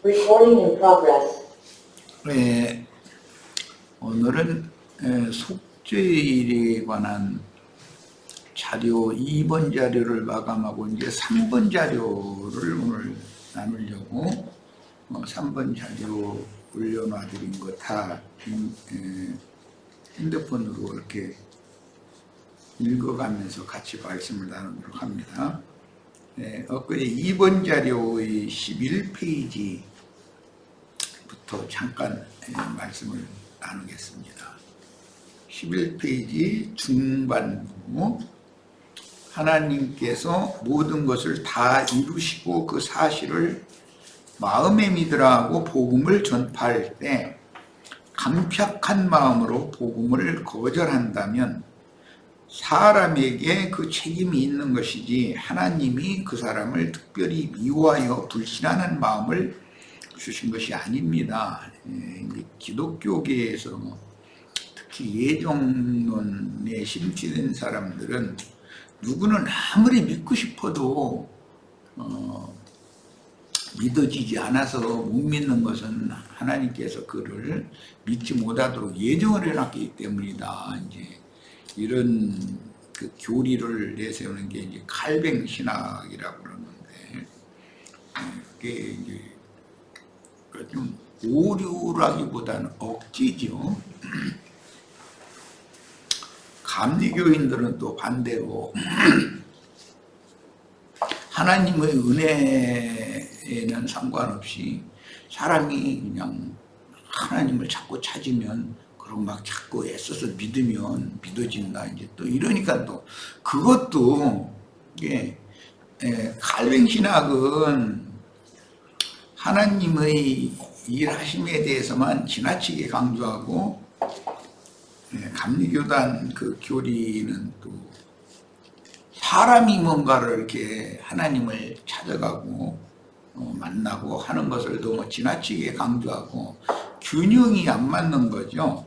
Recording in progress. 네, 오늘은 속죄일에 관한 자료 2번 자료를 마감하고 이제 3번 자료를 오늘 나누려고 3번 자료 올려놔 드린 거 다 핸드폰으로 이렇게 읽어가면서 같이 말씀을 나누도록 합니다. 엊그제 2번 자료의 11페이지부터 잠깐 말씀을 나누겠습니다. 11페이지 중반부, 하나님께서 모든 것을 다 이루시고 그 사실을 마음에 믿으라고 복음을 전파할 때 감격한 마음으로 복음을 거절한다면 사람에게 그 책임이 있는 것이지 하나님이 그 사람을 특별히 미워하여 불신하는 마음을 주신 것이 아닙니다. 기독교계에서 특히 예정론에 심취된 사람들은 누구는 아무리 믿고 싶어도 믿어지지 않아서 못 믿는 것은 하나님께서 그를 믿지 못하도록 예정을 해놨기 때문이다. 이제 이런 그 교리를 내세우는 게 이제 칼뱅 신학이라고 그러는데, 그게 이제 좀 오류라기보다는 억지죠. 감리교인들은 또 반대로 하나님의 은혜에는 상관없이 사람이 그냥 하나님을 자꾸 찾으면 그리고 막 자꾸 애써서 믿으면 믿어진다. 이제 또 이러니까 또 그것도 칼뱅 신학은 하나님의 일하심에 대해서만 지나치게 강조하고, 감리교단 그 교리는 또 사람이 뭔가를 이렇게 하나님을 찾아가고 만나고 하는 것을 너무 지나치게 강조하고 균형이 안 맞는 거죠.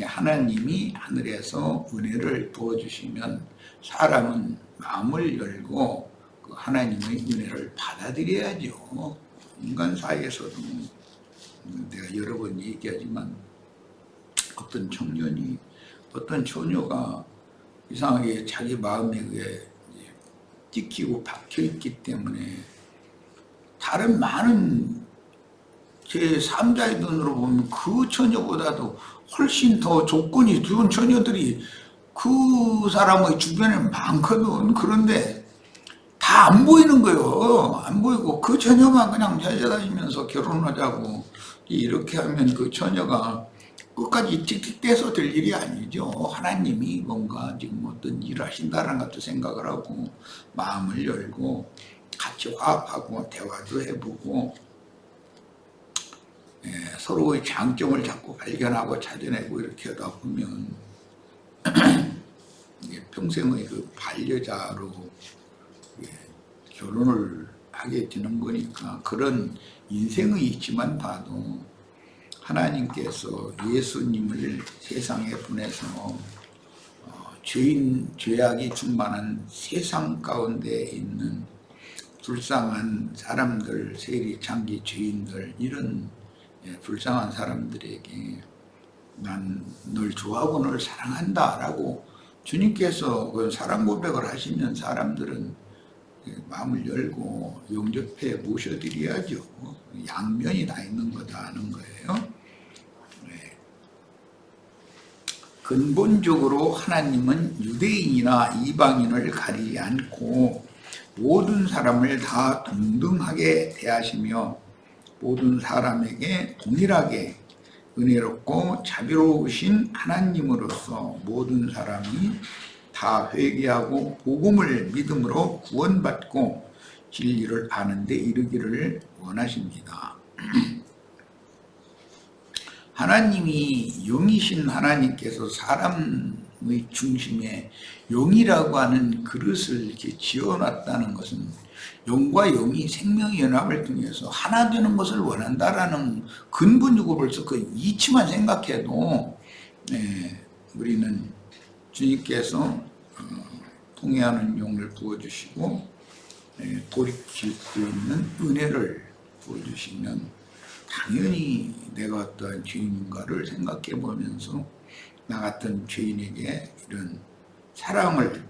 하나님이 하늘에서 은혜를 부어주시면 사람은 마음을 열고 그 하나님의 은혜를 받아들여야죠. 인간 사이에서도 내가 여러 번 얘기하지만 어떤 청년이 어떤 처녀가 이상하게 자기 마음에 그게 찍히고 박혀있기 때문에 다른 많은 제3자의 눈으로 보면 그 처녀보다도 훨씬 더 조건이 좋은 처녀들이 그 사람의 주변에 많거든. 그런데 다 안 보이는 거예요. 안 보이고 그 처녀만 그냥 찾아다니면서 결혼하자고 이렇게 하면 그 처녀가 끝까지 틱틱대서 될 일이 아니죠. 하나님이 뭔가 지금 어떤 일을 하신다는 것도 생각을 하고 마음을 열고 같이 화합하고 대화도 해보고 서로의 장점을 자꾸 발견하고 찾아내고 이렇게 하다 보면 평생의 그 반려자로 결혼을 하게 되는 거니까, 그런 인생의 이치만 봐도 하나님께서 예수님을 세상에 보내서 죄악이 충만한 세상 가운데 있는 불쌍한 사람들, 세리, 장기, 죄인들, 이런 불쌍한 사람들에게 난 널 좋아하고 널 사랑한다 라고 주님께서 그 사랑 고백을 하시면 사람들은 마음을 열고 영접해 모셔드려야죠. 양면이 다 있는 거다 하는 거예요. 근본적으로 하나님은 유대인이나 이방인을 가리지 않고 모든 사람을 다 동등하게 대하시며 모든 사람에게 동일하게 은혜롭고 자비로우신 하나님으로서 모든 사람이 다 회개하고 복음을 믿음으로 구원받고 진리를 아는 데 이르기를 원하십니다. 하나님이 영이신 하나님께서 사람의 중심에 영이라고 하는 그릇을 이렇게 지어놨다는 것은 영과 영이 생명의 연합을 통해서 하나 되는 것을 원한다라는 근본적으로 벌써 그 이치만 생각해도 우리는 주님께서 통해하는 용을 부어주시고 돌이킬 수 있는 은혜를 부어주시면 당연히 내가 어떤 죄인인가를 생각해 보면서 나 같은 죄인에게 이런 사랑을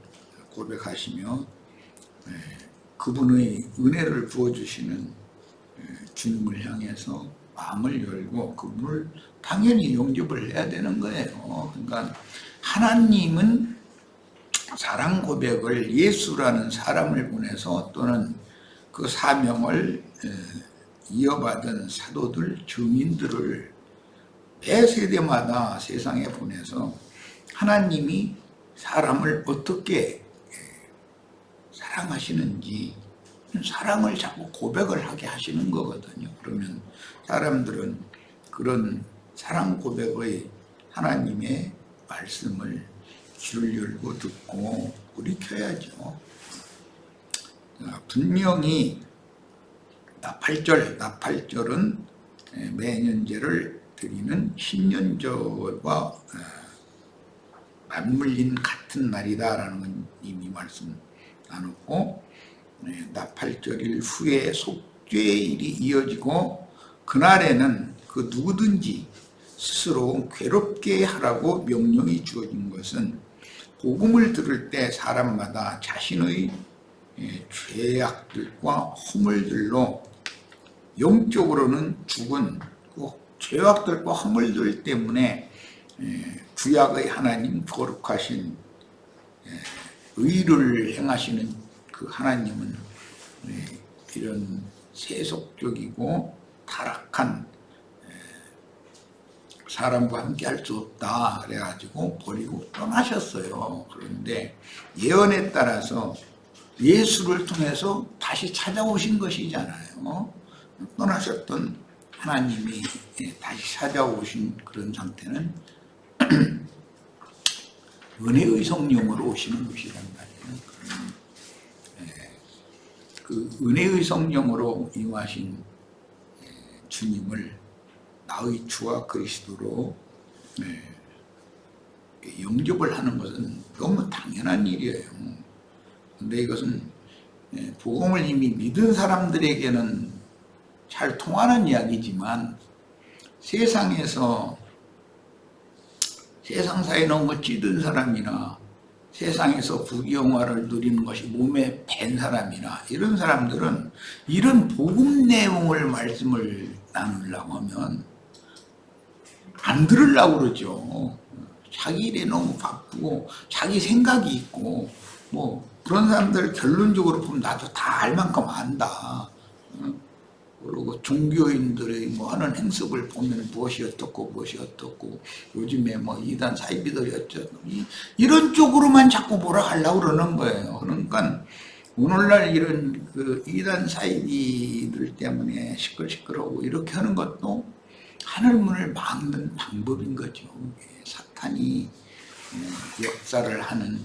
고백하시며 그분의 은혜를 부어주시는 주님을 향해서 마음을 열고 그분을 당연히 영접을 해야 되는 거예요. 그러니까 하나님은 사랑 고백을 예수라는 사람을 보내서 또는 그 사명을 이어받은 사도들, 증인들을 매 세대마다 세상에 보내서 하나님이 사람을 어떻게 사랑하시는지 사랑을 자꾸 고백을 하게 하시는 거거든요. 그러면 사람들은 그런 사랑 고백의 하나님의 말씀을 귀를 열고 듣고 돌이켜야죠. 분명히 나팔절은 매년제를 드리는 신년절과 맞물린 같은 날이다라는 건 이미 말씀 나눴고, 나팔절일 후에 속죄일이 이어지고 그날에는 그 누구든지 스스로 괴롭게 하라고 명령이 주어진 것은 복음을 들을 때 사람마다 자신의 죄악들과 허물들로 영적으로는 죽은 그 죄악들과 허물들 때문에 구약의 하나님 거룩하신 의를 행하시는 그 하나님은 이런 세속적이고 타락한 사람과 함께 할 수 없다 그래가지고 버리고 떠나셨어요. 그런데 예언에 따라서 예수를 통해서 다시 찾아오신 것이잖아요. 떠나셨던 하나님이 다시 찾아오신 그런 상태는 은혜의 성령으로 오시는 것이란 말이에요. 그 은혜의 성령으로 임하신 주님을 나의 주와 그리스도로 영접을 하는 것은 너무 당연한 일이에요. 그런데 이것은 복음을 이미 믿은 사람들에게는 잘 통하는 이야기지만 세상에서 세상사에 너무 찌든 사람이나 세상에서 부귀영화를 누리는 것이 몸에 밴 사람이나 이런 사람들은 이런 복음 내용을 말씀을 나누려고 하면 안 들으려고 그러죠. 자기 일에 너무 바쁘고 자기 생각이 있고 뭐 그런 사람들 결론적으로 보면 나도 다 알 만큼 안다. 그리고 종교인들의 뭐 하는 행습을 보면 무엇이 어떻고 무엇이 어떻고 요즘에 뭐 이단 사이비들이 어쩌고 이런 쪽으로만 자꾸 뭐라 하려고 그러는 거예요. 그러니까 오늘날 이런 그 이단 사이비들 때문에 시끌시끌하고 이렇게 하는 것도 하늘문을 막는 방법인 거죠. 사탄이 역사를 하는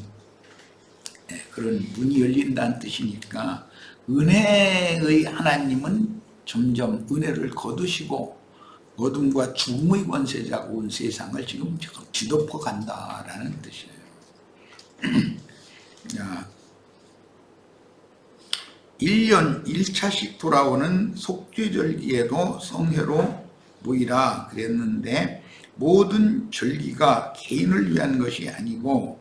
그런 문이 열린다는 뜻이니까 은혜의 하나님은 점점 은혜를 거두시고 어둠과 죽음의 권세자가 온 세상을 지금 뒤덮어 간다라는 뜻이에요. 1년 1차씩 돌아오는 속죄절기에도 성회로 모이라 그랬는데 모든 절기가 개인을 위한 것이 아니고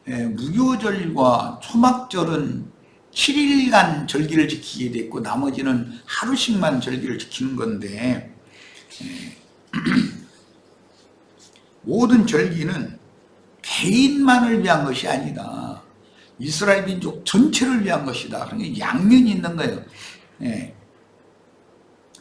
무교절과 초막절은 7일간 절기를 지키게 됐고 나머지는 하루씩만 절기를 지키는 건데 모든 절기는 개인만을 위한 것이 아니다. 이스라엘 민족 전체를 위한 것이다. 그러니까 양면이 있는 거예요.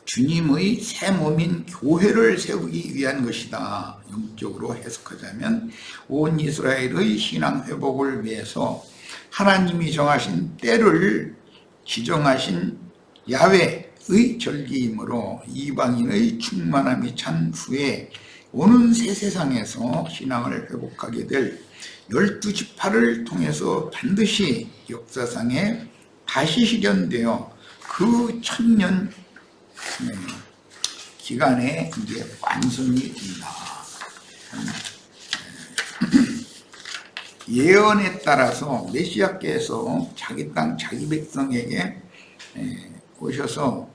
주님의 새 몸인 교회를 세우기 위한 것이다. 영적으로 해석하자면 온 이스라엘의 신앙 회복을 위해서 하나님이 정하신 때를 지정하신 야훼의 절기이므로 이방인의 충만함이 찬 후에 오는 새 세상에서 신앙을 회복하게 될 12지파를 통해서 반드시 역사상에 다시 실현되어 그 1000년 기간에 이제 완성이 된다. 예언에 따라서 메시아께서 자기 땅 자기 백성에게 오셔서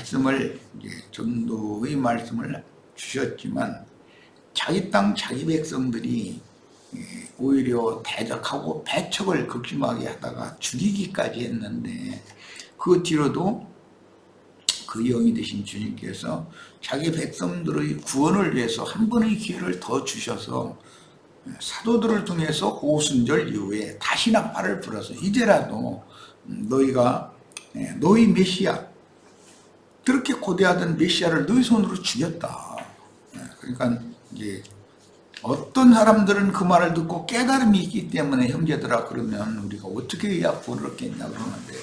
말씀을 이제 전도의 말씀을 주셨지만 자기 땅 자기 백성들이 오히려 대적하고 배척을 극심하게 하다가 죽이기까지 했는데 그 뒤로도 그 영이 되신 주님께서 자기 백성들의 구원을 위해서 한 번의 기회를 더 주셔서 사도들을 통해서 오순절 이후에 다시 나팔을 불어서 이제라도 너희가 너희 메시아 그렇게 고대하던 메시아를 너희 손으로 죽였다. 그러니까 이제 어떤 사람들은 그 말을 듣고 깨달음이 있기 때문에 형제들아 그러면 우리가 어떻게 의학 구원을 얻겠냐 그러는데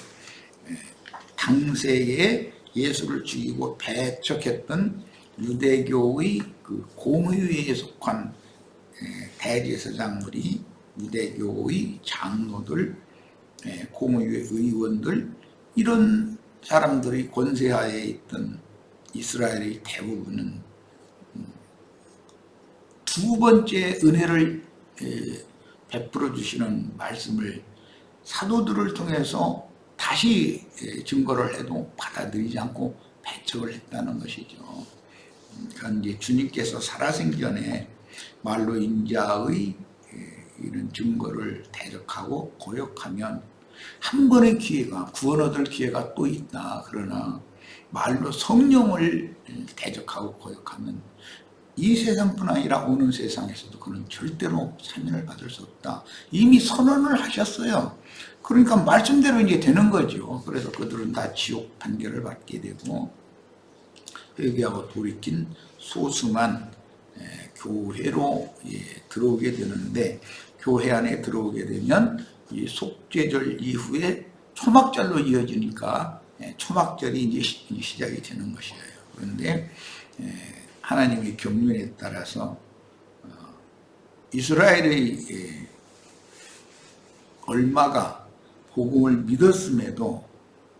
당세에 예수를 죽이고 배척했던 유대교의 그 공의회에 속한 대제사장들이 유대교의 장로들, 공의회 의원들 이런 사람들이 권세하에 있던 이스라엘의 대부분은 두 번째 은혜를 베풀어 주시는 말씀을 사도들을 통해서 다시 증거를 해도 받아들이지 않고 배척을 했다는 것이죠. 그러니까 이제 주님께서 살아생전에 말로 인자의 이런 증거를 대적하고 고역하면 한 번의 기회가 구원 얻을 기회가 또 있다. 그러나 말로 성령을 대적하고 고역하면 이 세상뿐 아니라 오는 세상에서도 그는 절대로 사면을 받을 수 없다. 이미 선언을 하셨어요. 그러니까 말씀대로 이제 되는 거죠. 그래서 그들은 다 지옥 판결을 받게 되고 회개하고 돌이킨 소수만 교회로 들어오게 되는데 교회 안에 들어오게 되면 이 속죄절 이후에 초막절로 이어지니까 초막절이 이제 시작이 되는 것이에요. 그런데 하나님의 경륜에 따라서 이스라엘의 얼마가 복음을 믿었음에도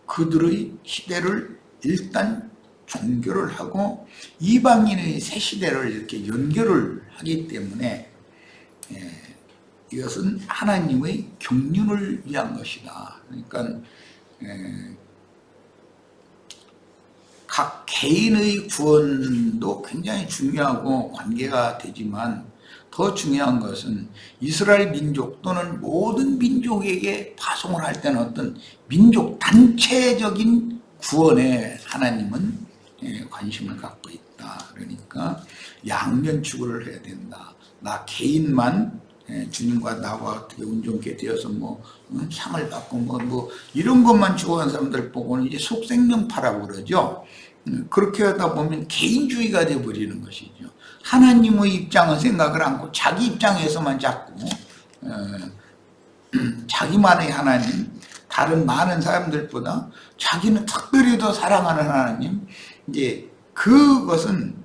그들의 시대를 일단 종교를 하고 이방인의 새 시대를 이렇게 연결을 하기 때문에 이것은 하나님의 경륜을 위한 것이다. 그러니까 각 개인의 구원도 굉장히 중요하고 관계가 되지만 더 중요한 것은 이스라엘 민족 또는 모든 민족에게 파송을 할 때는 어떤 민족 단체적인 구원에 하나님은 관심을 갖고 있다. 그러니까 양면 추구를 해야 된다. 나 개인만 주님과 나와 어떻게 온전케 되어서 상을 받고 뭐 이런 것만 추구하는 사람들 보고는 이제 속생명파라고 그러죠. 그렇게 하다 보면 개인주의가 되어버리는 것이죠. 하나님의 입장은 생각을 않고 자기 입장에서만 자꾸 자기만의 하나님, 다른 많은 사람들보다 자기는 특별히 더 사랑하는 하나님, 이제 그것은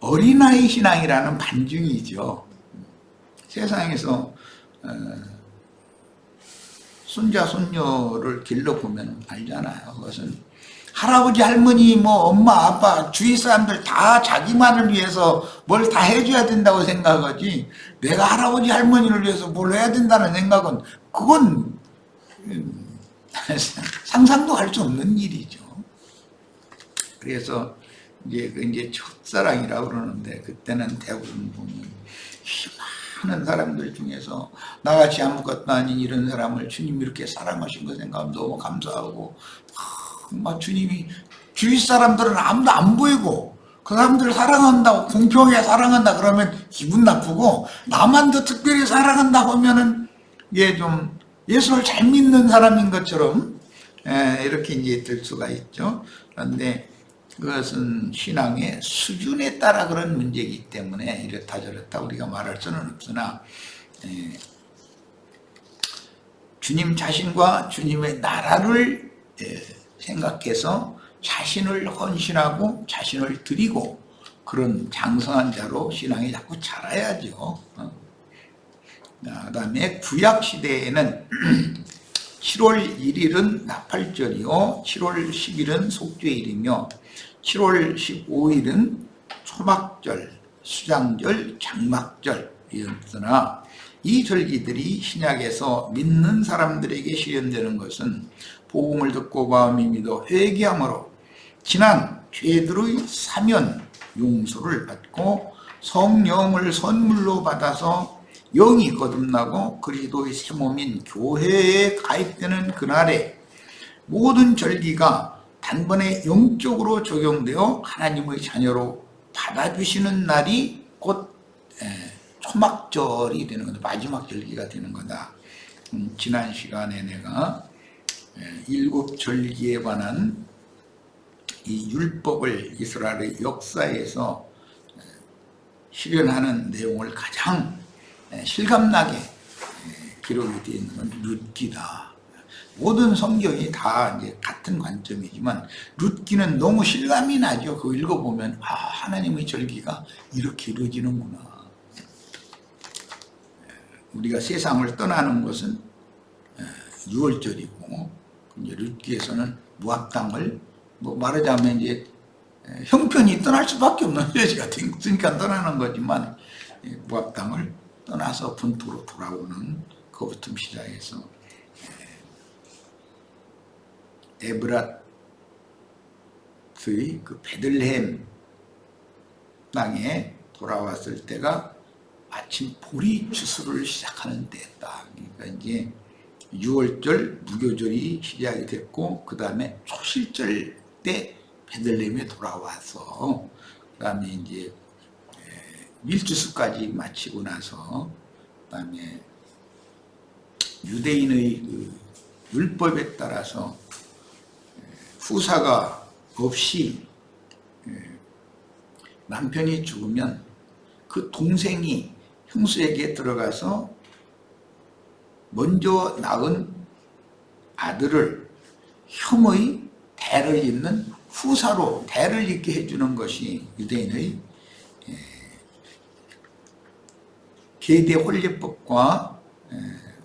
어린아이 신앙이라는 반증이죠. 세상에서 손자 손녀를 길러보면 알잖아요. 그것은 할아버지 할머니 엄마 아빠 주위 사람들 다 자기만을 위해서 뭘 다 해줘야 된다고 생각하지 내가 할아버지 할머니를 위해서 뭘 해야 된다는 생각은 그건 상상도 할 수 없는 일이죠. 그래서 이제 첫사랑이라고 그러는데 그때는 대부분 보면 많은 사람들 중에서 나같이 아무것도 아닌 이런 사람을 주님이 이렇게 사랑하신 거 생각하면 너무 감사하고 주님이 주위 사람들은 아무도 안 보이고 그 사람들을 사랑한다고 공평하게 사랑한다 그러면 기분 나쁘고 나만 더 특별히 사랑한다 하면은 좀 예수를 잘 믿는 사람인 것처럼 이렇게 이제 될 수가 있죠. 그런데 그것은 신앙의 수준에 따라 그런 문제이기 때문에 이렇다 저렇다 우리가 말할 수는 없으나 주님 자신과 주님의 나라를 생각해서 자신을 헌신하고 자신을 드리고 그런 장성한 자로 신앙이 자꾸 자라야죠. 그 다음에 구약시대에는 7월 1일은 나팔절이요 7월 10일은 속죄일이며 7월 15일은 초막절, 수장절, 장막절이었으나 이 절기들이 신약에서 믿는 사람들에게 실현되는 것은 복음을 듣고 마음이 믿어 회개함으로 지난 죄들의 사면 용서를 받고 성령을 선물로 받아서 영이 거듭나고 그리스도의 새 몸인 교회에 가입되는 그날에 모든 절기가 단번에 영적으로 적용되어 하나님의 자녀로 받아주시는 날이 곧 초막절이 되는 거다. 마지막 절기가 되는 거다. 지난 시간에 내가 일곱 절기에 관한 이 율법을 이스라엘의 역사에서 실현하는 내용을 가장 실감나게 기록이 되어 있는 건 룻기다. 모든 성경이 다 이제 같은 관점이지만 룻기는 너무 실감이 나죠. 그거 읽어보면 하나님의 절기가 이렇게 이루어지는구나. 우리가 세상을 떠나는 것은 6월절이고 이제 룻기에서는 무압당을 말하자면 이제 형편이 떠날 수밖에 없는 여지가 됐으니까 떠나는 거지만 무압당을 떠나서 본토로 돌아오는 그부터 시작해서 에브랏의 그 베들레헴 땅에 돌아왔을 때가 마침 보리 추수를 시작하는 때였다. 그러니까 이제 6월절 무교절이 시작이 됐고 그 다음에 초실절 때 베들레헴에 돌아와서 그 다음에 이제 밀주수까지 마치고 나서 그 다음에 유대인의 그 율법에 따라서 후사가 없이 남편이 죽으면 그 동생이 형수에게 들어가서 먼저 낳은 아들을 형의 대를 잇는 후사로 대를 잇게 해주는 것이 유대인의 계대 혼례법과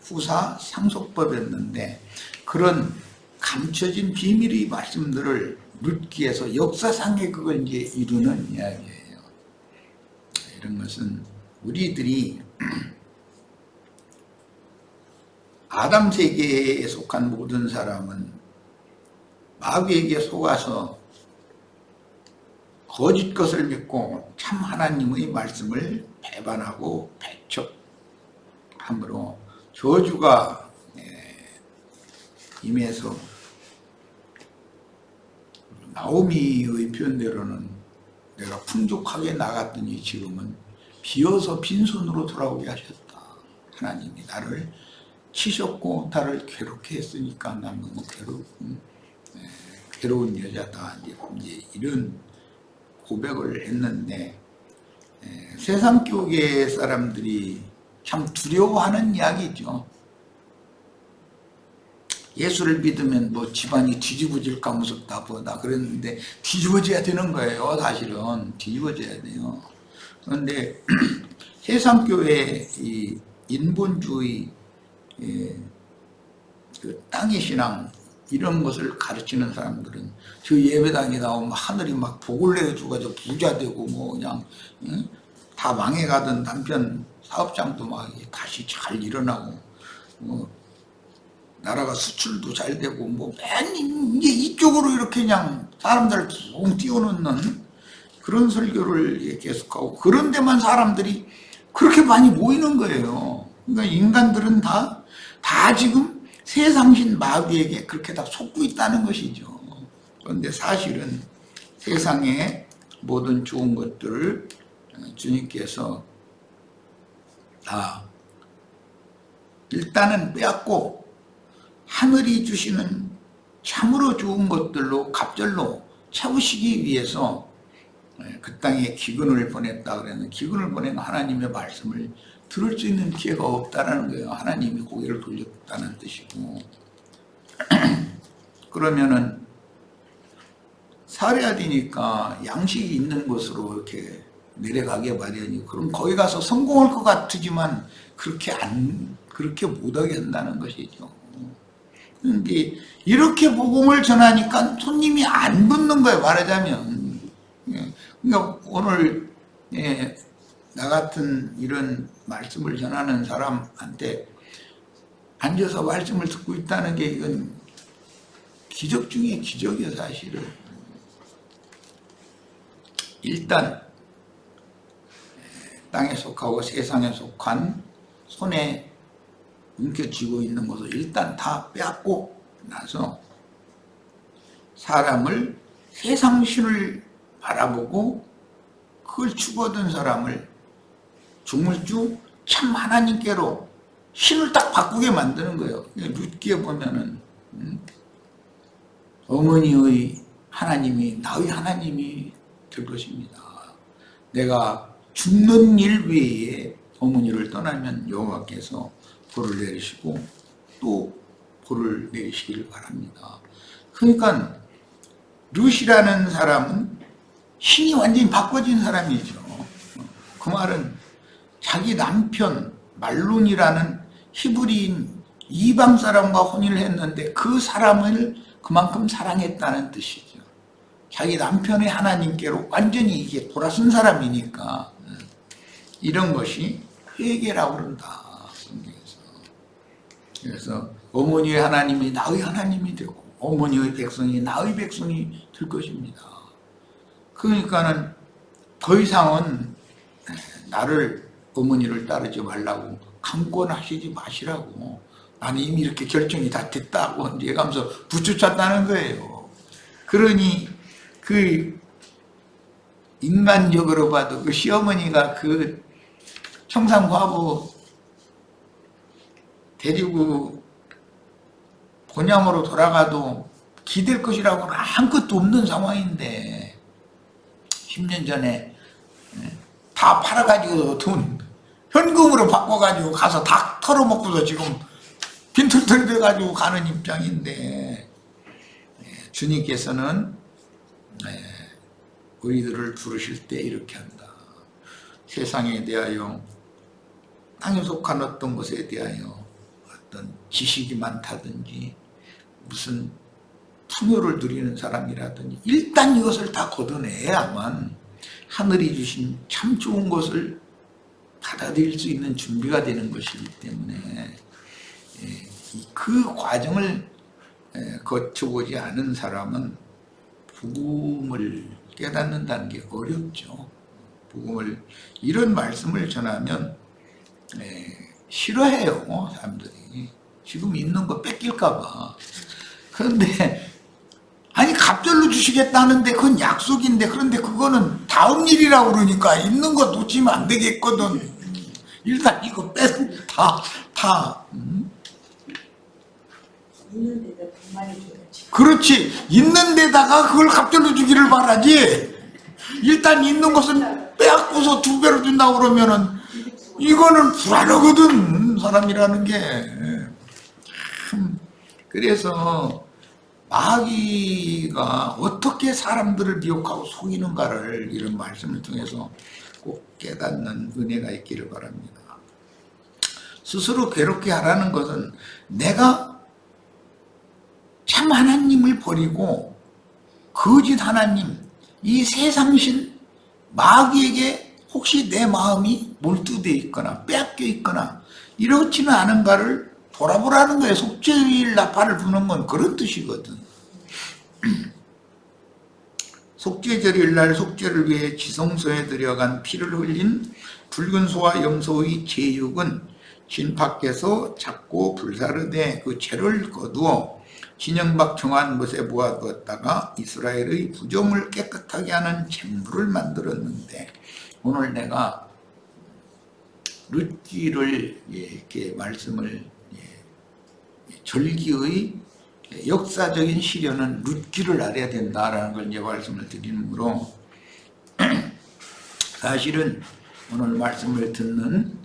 후사 상속법이었는데 그런 감춰진 비밀의 말씀들을 룻기에서 역사상에 그걸 이제 이루는 이야기예요. 이런 것은 우리들이 아담 세계에 속한 모든 사람은 마귀에게 속아서 거짓 것을 믿고 참 하나님의 말씀을 배반하고 배척함으로 저주가 임해서 나오미의 표현대로는 내가 풍족하게 나갔더니 지금은 비어서 빈손으로 돌아오게 하셨다. 하나님이 나를 치셨고 나를 괴롭게 했으니까 난 너무 괴로운 여자다. 이제 이런 고백을 했는데 세상 교계 사람들이 참 두려워하는 이야기죠. 예수를 믿으면 뭐 집안이 뒤집어질까 무섭다 보다 그랬는데 뒤집어져야 되는 거예요. 사실은 뒤집어져야 돼요. 그런데 세상 교회 이 인본주의 그 땅의 신앙 이런 것을 가르치는 사람들은 저 예배당에 나오면 하늘이 막 복을 내려주고 부자 되고 뭐 그냥 다 망해가던 남편 사업장도 막 다시 잘 일어나고 뭐 나라가 수출도 잘 되고 뭐 맨 이제 이쪽으로 이렇게 그냥 사람들을 붕 띄워놓는 그런 설교를 계속하고 그런 데만 사람들이 그렇게 많이 모이는 거예요. 그러니까 인간들은 다 지금 세상신 마귀에게 그렇게 다 속고 있다는 것이죠. 그런데 사실은 세상의 모든 좋은 것들을 주님께서 다 일단은 빼앗고 하늘이 주시는 참으로 좋은 것들로 갑절로 채우시기 위해서 그 땅에 기근을 보냈다 그랬는데 기근을 보내면 하나님의 말씀을 들을 수 있는 기회가 없다라는 거예요. 하나님이 고개를 돌렸다는 뜻이고 그러면은 살아야 되니까 양식이 있는 곳으로 이렇게 내려가게 마련이고 그럼 거기 가서 성공할 것 같지만 그렇게 못하게 한다는 것이죠. 그런데 이렇게 복음을 전하니까 손님이 안 붙는 거예요. 말하자면 그러니까 오늘 나 같은 이런 말씀을 전하는 사람한테 앉아서 말씀을 듣고 있다는 게 이건 기적 중에 기적이에요. 사실은 일단 땅에 속하고 세상에 속한 손에 움켜쥐고 있는 것을 일단 다 빼앗고 나서 사람을 세상 신을 바라보고 그걸 추구하던 사람을 주물주 참 하나님께로 신을 딱 바꾸게 만드는 거예요. 룻기에 보면은 어머니의 하나님이 나의 하나님이 될 것입니다. 내가 죽는 일 외에 어머니를 떠나면 여호와께서 벌을 내리시고 또 벌을 내리시기를 바랍니다. 그러니까 룻이라는 사람은 신이 완전히 바꿔진 사람이죠. 그 말은 자기 남편 말론이라는 히브리인 이방 사람과 혼인을 했는데 그 사람을 그만큼 사랑했다는 뜻이죠. 자기 남편의 하나님께로 완전히 이게 돌아선 사람이니까 이런 것이 회개라고 그런다. 성경에서. 그래서 어머니의 하나님이 나의 하나님이 되고 어머니의 백성이 나의 백성이 될 것입니다. 그러니까는 더 이상은 나를 어머니를 따르지 말라고 강권하시지 마시라고 나는 이미 이렇게 결정이 다 됐다고 얘기하면서 부추쳤다는 거예요. 그러니 그 인간적으로 봐도 그 시어머니가 그 청산과부 데리고 본향으로 돌아가도 기댈 것이라고는 아무것도 없는 상황인데 10년 전에 다 팔아가지고 돈 현금으로 바꿔가지고 가서 다 털어먹고서 지금 빈털털 돼가지고 가는 입장인데 주님께서는 우리들을 부르실 때 이렇게 한다. 세상에 대하여 땅에 속한 어떤 것에 대하여 어떤 지식이 많다든지 무슨 풍요를 누리는 사람이라든지 일단 이것을 다 걷어내야만 하늘이 주신 참 좋은 것을 받아들일 수 있는 준비가 되는 것이기 때문에 그 과정을 거쳐보지 않은 사람은 복음을 깨닫는다는 게 어렵죠. 복음을 이런 말씀을 전하면 싫어해요. 사람들이. 지금 있는 거 뺏길까 봐. 그런데 아니 갑절로 주시겠다는데 그건 약속인데 그런데 그거는 다음 일이라고 그러니까 있는 거 놓치면 안 되겠거든. 일단 이거 다 있는 데다 돈 많이 줘야지. 그렇지. 있는 데다가 그걸 갑절로 주기를 바라지. 일단 있는 것은 빼앗고서 2배로 준다고 그러면은 이거는 불안하거든. 사람이라는 게. 그래서 마귀가 어떻게 사람들을 미혹하고 속이는가를 이런 말씀을 통해서 꼭 깨닫는 은혜가 있기를 바랍니다. 스스로 괴롭게 하라는 것은 내가 참 하나님을 버리고 거짓 하나님, 이 세상신 마귀에게 혹시 내 마음이 몰두되어 있거나 빼앗겨 있거나 이렇지는 않은가를 돌아보라는 거예요. 속죄일 나팔을 부는 건 그런 뜻이거든. 속죄절일 날 속죄를 위해 지성소에 들여간 피를 흘린 붉은 소와 염소의 제육은 진 밖에서 잡고 불사르되 그 죄를 거두어 진영 밖 정한 못에 모아두었다가 이스라엘의 부정을 깨끗하게 하는 잼물을 만들었는데 오늘 내가 룻기를 이렇게 말씀을 절기의 역사적인 시련은 룻기를 알아야 된다라는 걸 이제 말씀을 드리므로 사실은 오늘 말씀을 듣는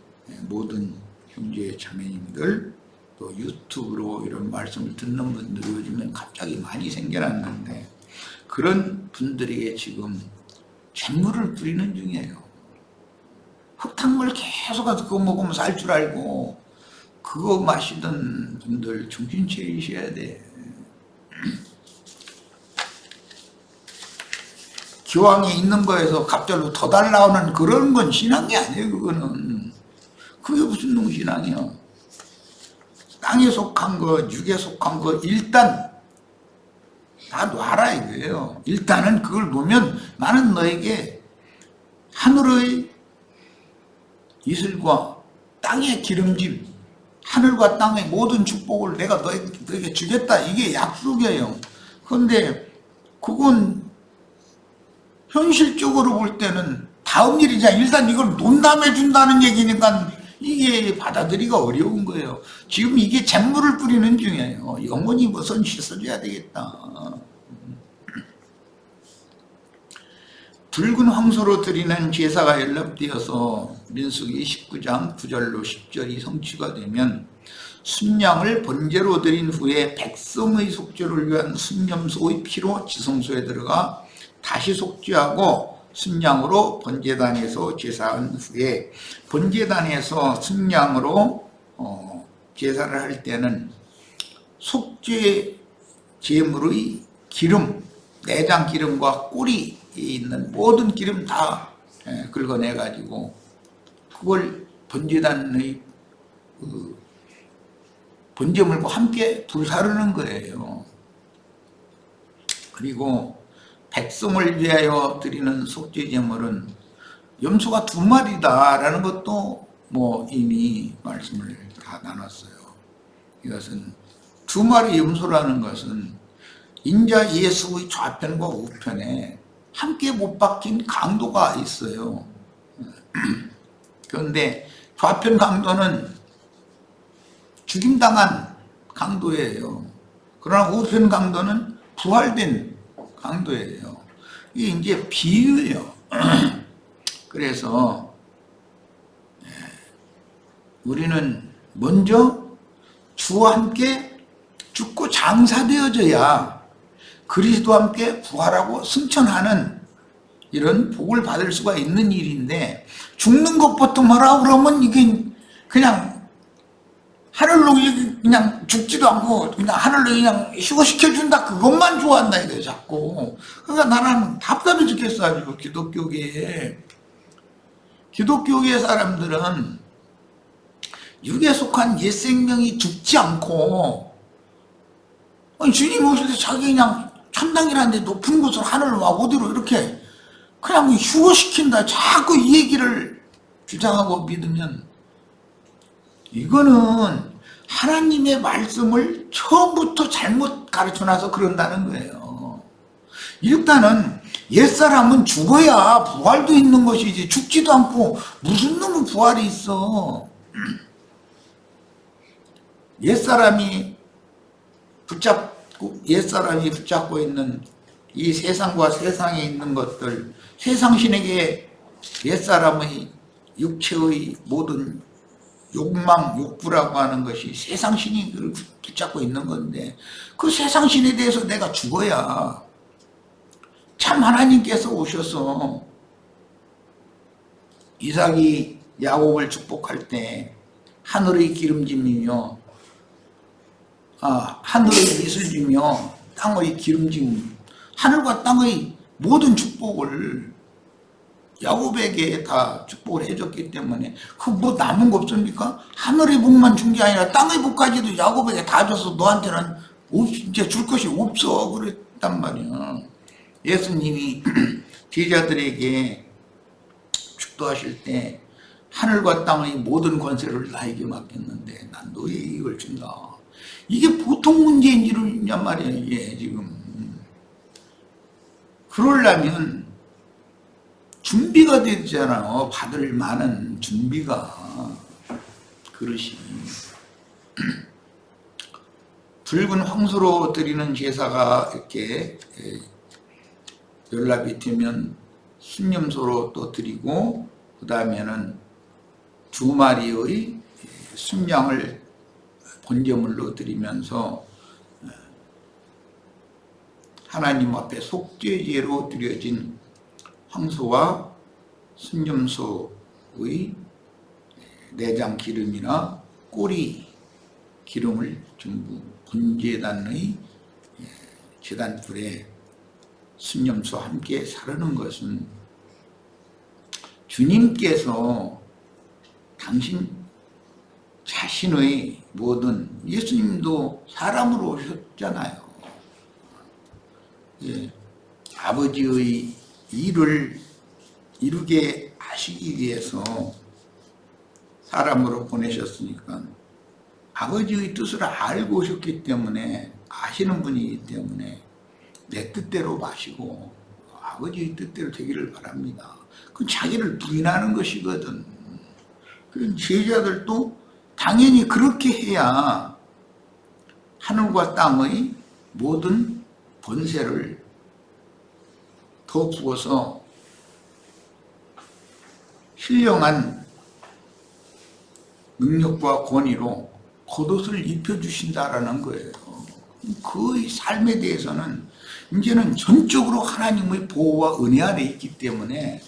모든 형제 자매님들 또 유튜브로 이런 말씀을 듣는 분들이 요즘엔 갑자기 많이 생겨났는데 그런 분들에게 지금 잿물을 뿌리는 중이에요. 흙탕물 계속 가서 그거 먹으면 살 줄 알고 그거 마시던 분들 정신 차리셔야 돼. 기왕에 있는 거에서 갑자기 더 달라오는 그런 건 신앙이 아니에요. 그거는. 그게 무슨 놈신앙이야. 땅에 속한 거, 육에 속한 거 일단 다 놔라 이거예요. 일단은 그걸 놓으면 나는 너에게 하늘의 이슬과 땅의 기름짐, 하늘과 땅의 모든 축복을 내가 너에게 주겠다. 이게 약속이에요. 그런데 그건 현실적으로 볼 때는 다음 일이자 일단 이걸 논담해 준다는 얘기니까 이게 받아들이기가 어려운 거예요. 지금 이게 잿물을 뿌리는 중이에요. 영원히 무슨 씻어줘야 되겠다. 붉은 황소로 드리는 제사가 연락되어서 민수기 19장 9절로 10절이 성취가 되면 순양을 번제로 드린 후에 백성의 속죄를 위한 순념소의 피로 지성소에 들어가 다시 속죄하고 순양으로 번제단에서 제사한 후에 번제단에서 순양으로 제사를 할 때는 속죄 제물의 기름, 내장 기름과 꼬리 있는 모든 기름 다 긁어내 가지고 그걸 번제단의 번제물과 함께 불사르는 거예요. 그리고 백성을 위하여 드리는 속죄 제물은 염소가 2마리다라는 것도 뭐 이미 말씀을 다 나눴어요. 이것은 2마리 염소라는 것은 인자 예수의 좌편과 우편에 함께 못 박힌 강도가 있어요. 그런데 좌편 강도는 죽임당한 강도예요. 그러나 우편 강도는 부활된 강도예요. 이게 이제 비유예요. 그래서 우리는 먼저 주와 함께 죽고 장사되어져야 그리스도와 함께 부활하고 승천하는 이런 복을 받을 수가 있는 일인데 죽는 것부터 뭐라 그러면 이게 그냥 하늘로 그냥 죽지도 않고 그냥 하늘로 그냥 휴거시켜준다 그것만 좋아한다 이거예요 자꾸. 그러니까 나는 답답해 죽겠어 아주. 기독교계 사람들은 육에 속한 옛 생명이 죽지 않고 주님 오실 때 자기 그냥 천당이라는데 높은 곳으로 하늘로 와 어디로 이렇게 그냥 휴거시킨다 자꾸 이 얘기를 주장하고 믿으면 이거는 하나님의 말씀을 처음부터 잘못 가르쳐놔서 그런다는 거예요. 일단은 옛사람은 죽어야 부활도 있는 것이지 죽지도 않고 무슨 놈의 부활이 있어. 옛사람이 붙잡고 있는 이 세상과 세상에 있는 것들, 세상신에게 옛사람의 육체의 모든 욕망, 욕구라고 하는 것이 세상신이 붙잡고 있는 건데 그 세상신에 대해서 내가 죽어야 참 하나님께서 오셔서 이삭이 야곱을 축복할 때 하늘의 기름짐이며 하늘의 이슬이며 땅의 기름짐, 하늘과 땅의 모든 축복을 야곱에게 다 축복을 해줬기 때문에 그 뭐 남은 거 없습니까? 하늘의 복만 준 게 아니라 땅의 복까지도 야곱에게 다 줘서 너한테는 이제 줄 것이 없어 그랬단 말이야. 예수님이 제자들에게 축도하실 때 하늘과 땅의 모든 권세를 나에게 맡겼는데 난 너에게 이걸 준다. 이게 보통 문제인 줄이냔 말이야 이게 지금. 그러려면 준비가 되잖아요. 받을 만한 준비가. 그릇이 붉은 황소로 드리는 제사가 이렇게 연락이 되면 순념소로 또 드리고 그 다음에는 2마리의 순양을 번제물로 드리면서 하나님 앞에 속죄제로 드려진 황소와 순념소의 내장 기름이나 꼬리 기름을 전부 번제단의 제단불에 순념소와 함께 사르는 것은 주님께서 당신 자신의 모든, 예수님도 사람으로 오셨잖아요. 아버지의 일을 이루게 하시기 위해서 사람으로 보내셨으니까 아버지의 뜻을 알고 오셨기 때문에, 아시는 분이기 때문에 내 뜻대로 마시고 아버지의 뜻대로 되기를 바랍니다. 그건 자기를 부인하는 것이거든. 그 제자들도 당연히 그렇게 해야 하늘과 땅의 모든 번세를 더 부어서 신령한 능력과 권위로 겉옷을 입혀주신다라는 거예요. 그의 삶에 대해서는 이제는 전적으로 하나님의 보호와 은혜 아래 있기 때문에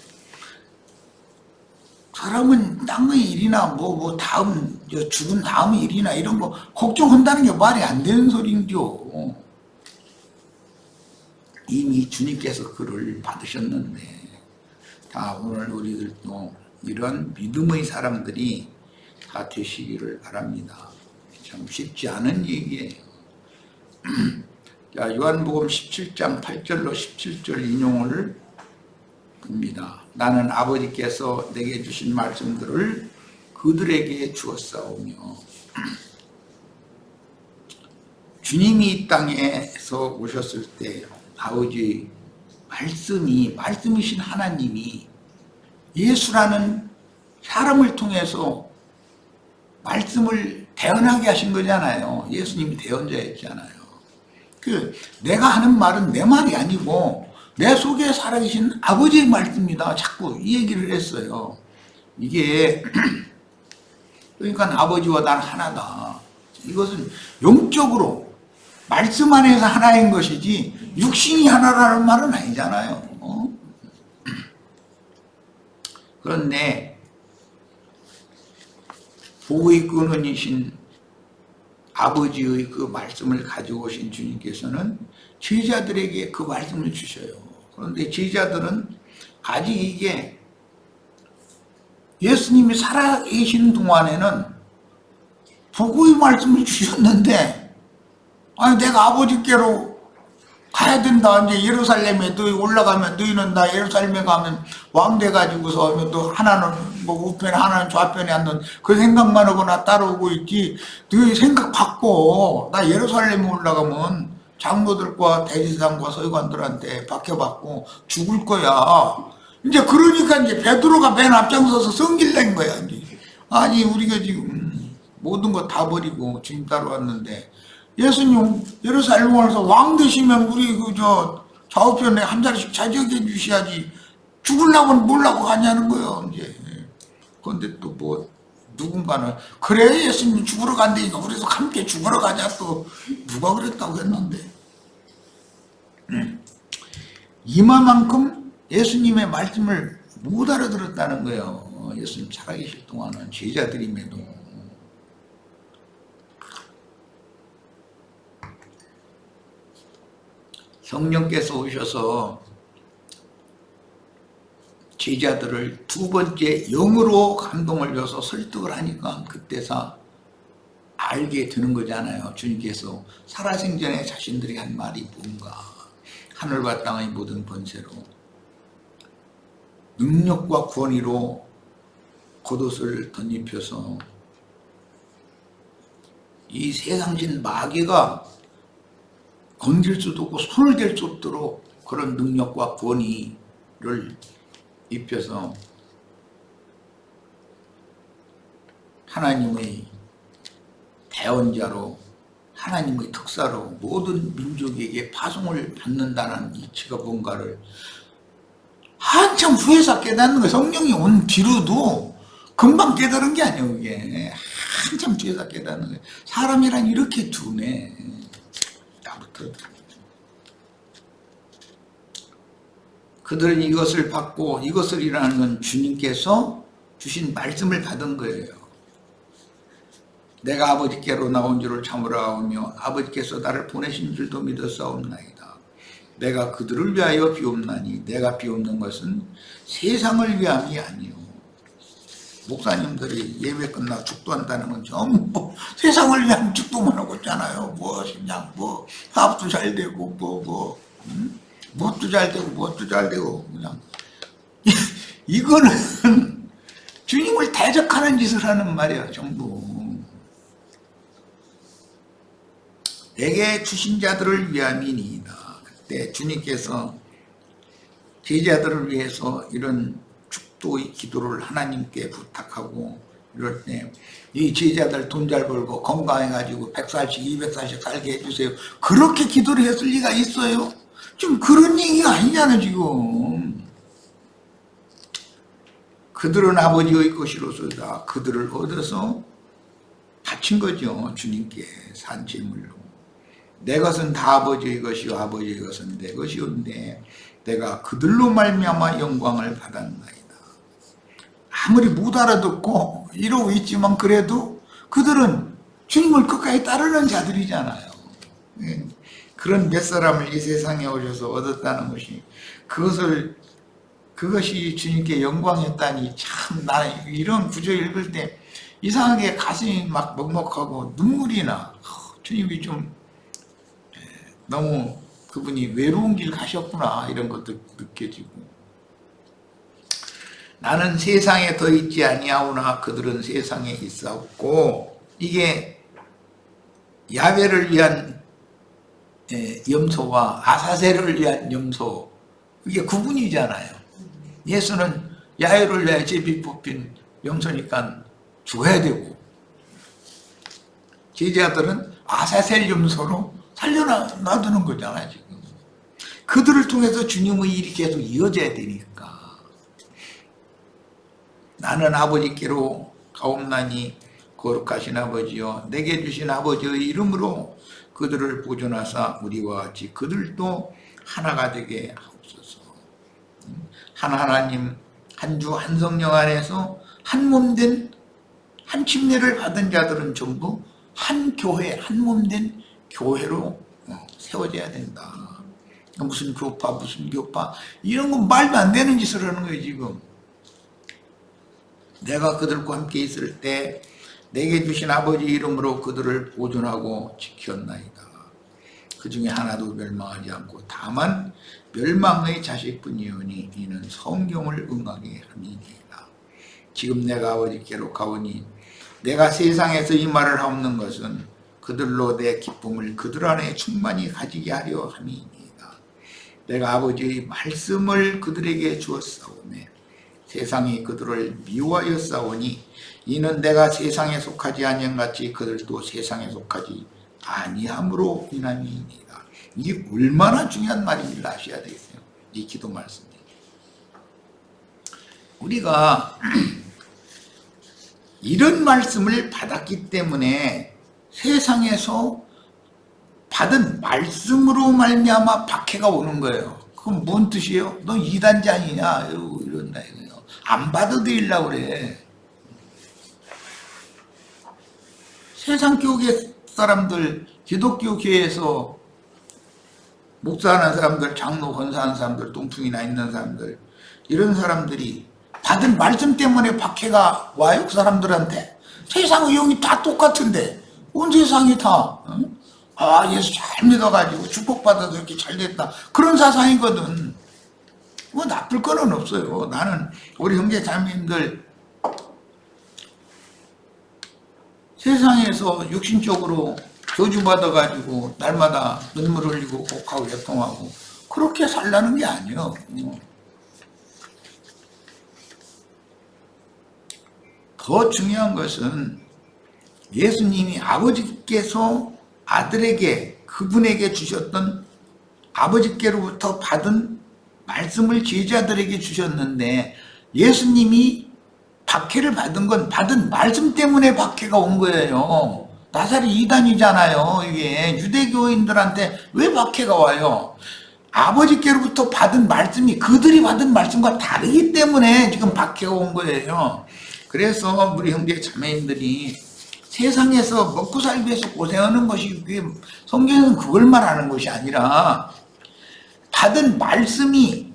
사람은 땅의 일이나 다음 죽은 다음의 일이나 이런 거 걱정한다는 게 말이 안 되는 소리죠. 이미 주님께서 그를 받으셨는데, 다 오늘 우리들도 이런 믿음의 사람들이 다 되시기를 바랍니다. 참 쉽지 않은 얘기예요. 자, 요한복음 17장 8절로 17절 인용을 봅니다. 나는 아버지께서 내게 주신 말씀들을 그들에게 주었사오며, 주님이 이 땅에서 오셨을 때 아버지의 말씀이신 하나님이 예수라는 사람을 통해서 말씀을 대언하게 하신 거잖아요. 예수님이 대언자였잖아요. 내가 하는 말은 내 말이 아니고 내 속에 살아계신 아버지의 말씀이다. 자꾸 이 얘기를 했어요. 이게 그러니까 아버지와 난 하나다. 이것은 영적으로 말씀 안에서 하나인 것이지 육신이 하나라는 말은 아니잖아요. 그런데 보의 근원이신 아버지의 그 말씀을 가지고 오신 주님께서는 제자들에게 그 말씀을 주셔요. 그런데 제자들은 아직 이게 예수님이 살아계신 동안에는 보고의 말씀을 주셨는데, 아니 내가 아버지께로 가야 된다. 이제 예루살렘에 너희 올라가면, 너희는 나 예루살렘에 가면 왕 돼가지고서 또 하나는 우편에 하나는 좌편에 앉는 그 생각만 하고 나 따라오고 있지. 너희 생각 바꿔. 나 예루살렘에 올라가면 장로들과 대제사장과 서기관들한테 박해받고 죽을 거야. 이제 그러니까 이제 베드로가 맨 앞장서서 성길 낸 거야. 이제. 아니 우리가 지금 모든 거 다 버리고 주님 따라왔는데, 예수님 예루살렘 와서 왕 되시면 우리 좌우편에 한 자리씩 차지하게 해주셔야지 죽으려고는 뭐라고 가냐는 거예요. 이제. 그런데 또 누군가는 그래 예수님 죽으러 간다니까 우리도 함께 죽으러 가자, 또 누가 그랬다고 했는데, 이마만큼 예수님의 말씀을 못 알아들었다는 거예요. 예수님 살아계실 동안은 제자들임에도. 성령께서 오셔서 제자들을 두 번째 영으로 감동을 줘서 설득을 하니까 그때서 알게 되는 거잖아요. 주님께서 살아생전에 자신들이 한 말이 뭔가. 하늘과 땅의 모든 번세로 능력과 권위로 겉옷을 덧입혀서 이 세상신 마귀가 건질 수도 없고 손을 댈 수 없도록 그런 능력과 권위를 입혀서 하나님의 대언자로, 하나님의 특사로 모든 민족에게 파송을 받는다는 이치가 뭔가를 한참 후에서 깨닫는 거예요. 성령이 온 뒤로도 금방 깨달은 게 아니에요. 이게 한참 뒤에서 깨닫는 거예요. 사람이란 이렇게 둔해. 그들은 이것을 받고, 이것을이라는 건 주님께서 주신 말씀을 받은 거예요. 내가 아버지께로 나온 줄을 참으로 아오며 아버지께서 나를 보내신 줄도 믿었사옵나이다. 내가 그들을 위하여 비옵나니 내가 비옵는 것은 세상을 위함이 아니요. 목사님들이 예배 끝나고 축도한다는 건 전부 세상을 위한 축도만 하고 있잖아요. 그냥 사업도 잘 되고 뭣도 잘 되고 그냥 이거는 주님을 대적하는 짓을 하는 말이야, 전부. 내게 주신 자들을 위함이니이다. 그때 주님께서 제자들을 위해서 이런 축도의 기도를 하나님께 부탁하고 이럴 때 이 제자들 돈 잘 벌고 건강해가지고 100살씩 200살씩 살게 해주세요. 그렇게 기도를 했을 리가 있어요? 지금 그런 얘기가 아니잖아 지금. 그들은 아버지의 것이로소이다. 그들을 얻어서 바친 거죠. 주님께 산 제물로. 내 것은 다 아버지의 것이요 아버지의 것은 내 것이온데 내가 그들로 말미암아 영광을 받았나이다. 아무리 못 알아듣고 이러고 있지만 그래도 그들은 주님을 끝까지 따르는 자들이잖아요. 그런 몇 사람을 이 세상에 오셔서 얻었다는 것이 그것이 주님께 영광이었다니 참 나는 이런 구절 읽을 때 이상하게 가슴이 막 먹먹하고 눈물이 나. 주님이 좀 너무 그분이 외로운 길 가셨구나 이런 것도 느껴지고 나는 세상에 더 있지 아니하오나 그들은 세상에 있사옵고 이게 야훼를 위한 염소와 아사셀을 위한 염소 이게 구분이잖아요. 예수는 야훼를 위해 제비 뽑힌 염소니까 죽어야 되고 제자들은 아사셀 염소로 살려놔두는 거잖아요. 지금 그들을 통해서 주님의 일이 계속 이어져야 되니까 나는 아버지께로 가옵나니 거룩하신 아버지여 내게 주신 아버지의 이름으로 그들을 보존하사 우리와 같이 그들도 하나가 되게 하옵소서. 한 하나님 한 주 한 성령 안에서 한 몸된 한 침례를 받은 자들은 전부 한 교회 한 몸된 교회로 세워져야 된다. 무슨 교파 이런 건 말도 안 되는 짓을 하는 거예요 지금. 내가 그들과 함께 있을 때 내게 주신 아버지 이름으로 그들을 보존하고 지켰나이다. 그 중에 하나도 멸망하지 않고 다만 멸망의 자식뿐이오니 이는 성경을 응하게 함이니이다. 지금 내가 아버지께로 가오니 내가 세상에서 이 말을 하옵는 것은 그들로 내 기쁨을 그들 안에 충만히 가지게 하려 함이니이다. 내가 아버지의 말씀을 그들에게 주었사오매 세상이 그들을 미워하였사오니 이는 내가 세상에 속하지 아니한같이 그들도 세상에 속하지 아니함으로 인함이니이다. 이게 얼마나 중요한 말인지를 아셔야 되겠어요. 이 기도 말씀이. 우리가 이런 말씀을 받았기 때문에 세상에서 받은 말씀으로 말미암아 박해가 오는 거예요. 그럼 뭔 뜻이에요? 너 이단자 아니냐? 이런다 이거예요. 안 받아들이려고 그래. 세상 교계 사람들, 기독교 교회에서 목사하는 사람들, 장로 권사하는 사람들, 똥풍이나 있는 사람들 이런 사람들이 받은 말씀 때문에 박해가 와요? 그 사람들한테? 세상 의용이 다 똑같은데 온 세상이 다 예수 잘 믿어가지고 축복받아도 이렇게 잘 됐다 그런 사상이거든. 뭐 나쁠 거는 없어요. 나는 우리 형제 자매님들 세상에서 육신적으로 저주받아가지고 날마다 눈물 흘리고 곡하고 애통하고 그렇게 살라는 게 아니에요. 더 중요한 것은 예수님이 아버지께서 아들에게 그분에게 주셨던 아버지께로부터 받은 말씀을 제자들에게 주셨는데 예수님이 박해를 받은 건 받은 말씀 때문에 박해가 온 거예요. 나사렛 이단이잖아요. 이게 유대교인들한테 왜 박해가 와요? 아버지께로부터 받은 말씀이 그들이 받은 말씀과 다르기 때문에 지금 박해가 온 거예요. 그래서 우리 형제 자매님들이 세상에서 먹고 살기 위해서 고생하는 것이 성경에서는 그걸 말하는 것이 아니라 받은 말씀이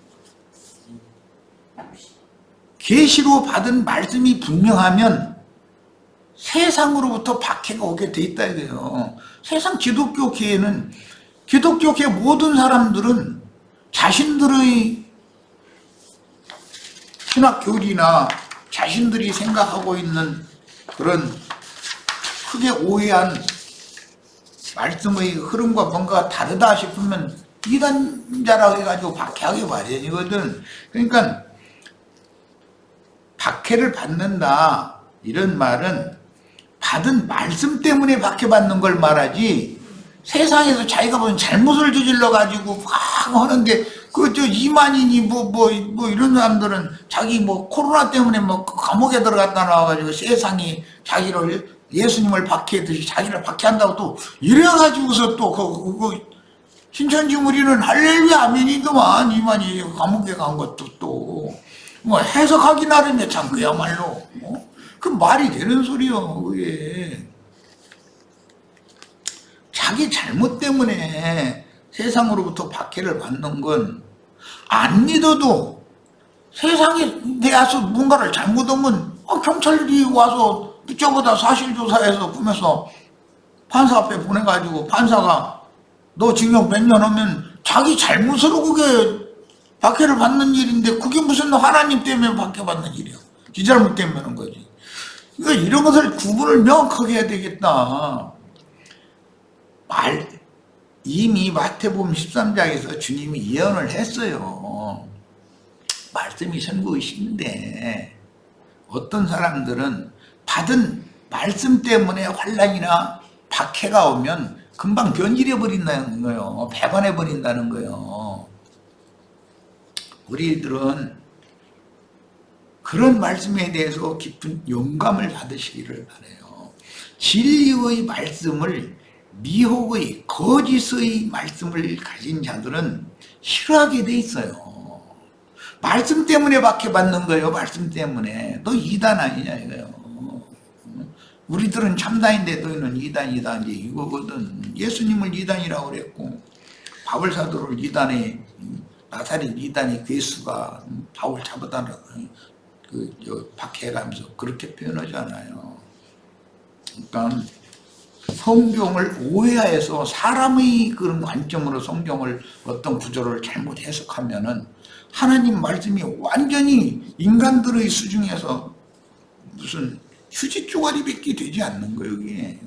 계시로 받은 말씀이 분명하면 세상으로부터 박해가 오게 돼 있다 이거예요. 세상 기독교 교회는 기독교 교회 모든 사람들은 자신들의 신학교리나 자신들이 생각하고 있는 그런 크게 오해한 말씀의 흐름과 뭔가 다르다 싶으면 이단자라고 해가지고 박해하기 마련이거든. 그러니까 박해를 받는다 이런 말은 받은 말씀 때문에 박해받는 걸 말하지, 세상에서 자기가 무슨 잘못을 저질러 가지고 막 하는데 그 저 이만희니 뭐 이런 사람들은 자기 뭐 코로나 때문에 뭐 감옥에 들어갔다 나와가지고 세상이 자기를 예수님을 박해했듯이 자기를 박해한다고 또 이래가지고서 또 그 신천지 무리는 할렐루야 아멘이더만, 이만희 감옥에 간 것도 또 뭐 해석하기 나름이야. 참 그야말로 그 말이 되는 소리요. 그게 자기 잘못 때문에 세상으로부터 박해를 받는 건 안 믿어도 세상에 대해서 뭔가를 잘못하면 경찰이 와서 저보다 사실조사해서 보면서 판사 앞에 보내가지고 판사가 너 징역 몇 년 하면 자기 잘못으로 그게 박해를 받는 일인데 그게 무슨 하나님 때문에 박해받는 일이야. 지 잘못 때문에 하는 거지. 그러니까 이런 것을 구분을 명확하게 해야 되겠다. 이미 마태복음 13장에서 주님이 예언을 했어요. 말씀이 선구의식인데 어떤 사람들은 받은 말씀 때문에 환난이나 박해가 오면 금방 변질해 버린다는 거예요. 배반해 버린다는 거예요. 우리들은 그런 말씀에 대해서 깊은 영감을 받으시기를 바라요. 진리의 말씀을 미혹의 거짓의 말씀을 가진 자들은 싫어하게 돼 있어요. 말씀 때문에 박해받는 거예요. 말씀 때문에. 너 이단 아니냐 이거요. 우리들은 참단인데 너희는 이단이다 이제 이거거든. 예수님을 이단이라고 그랬고 바울 사도를 이단에 나사렛 이단의 괴수가 바울 잡아다가 박해가면서 그렇게 표현하잖아요. 그러니까 성경을 오해해서 사람의 그런 관점으로 성경을 어떤 구조를 잘못 해석하면은 하나님 말씀이 완전히 인간들의 수중에서 무슨 휴지 쪼가리밖에 되지 않는 거예요, 이게.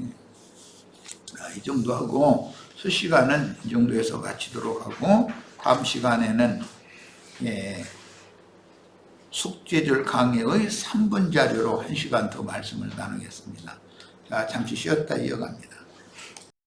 이 정도 하고 수시간은 이 정도에서 마치도록 하고 다음 시간에는 숙제절 강의의 3분 자료로 1시간 더 말씀을 나누겠습니다. 자, 잠시 쉬었다 이어갑니다.